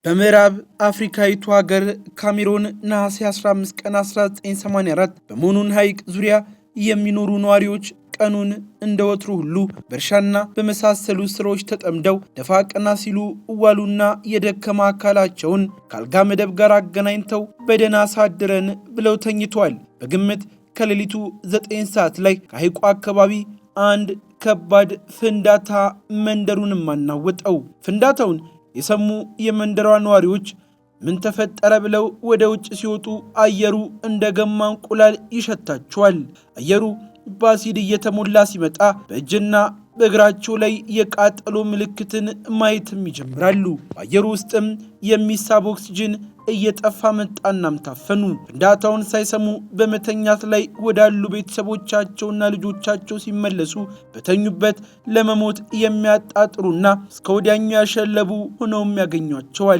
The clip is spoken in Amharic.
በምዕራብ አፍሪካዊቱ ሀገር ካሜሩን ነሐሴ 15 ቀን 1984 በሞኑን ሐይቅ ዙሪያ የሚኖሩ ነዋሪዎች ቀኑን እንደወትሩ ሁሉ በእርሻና በመሳሰሉ ስራዎች ተጠምደው ደፋ ቀና ሲሉ ዋሉና የደከማ አካላቸውን ከአልጋ መደብ ጋር አገናኝተው በደህና አሳድረን ብለው ተኝተዋል። በግምት ከሌሊቱ 9 ሰዓት ላይ ከሐይቁ አካባቢ አንድ ከባድ ፍንዳታ መንደሩን አናወጠው። ፍንዳታውን የሰሙ የመንደሯ ነዋሪዎች ምን ተፈጠረ ብለው ወደ ውጭ ሲወጡ አየሩ እንደ ገማ እንቁላል ይሸታቸዋል። አየሩ በአሲድ እየተሞላ ሲመጣ በእጅና በእግራቸው ላይ የቃጠሎ ምልክትን ማየትም ይጀምራሉ። በአየሩ ውስጥም የሚሳብ ኦክሲጅን እየጠፋ መጣናም ታፈኑ። ፍንዳታውን ሳይሰሙ በመተኛት ላይ ወዳሉ ቤተሰቦቻቸውና ልጆቻቸው ሲመለሱ በተኙበት ለመሞት የሚያጣጥሩና እስከ ወዲያኛው ያሸለቡ ሆነውም ያገኟቸዋል።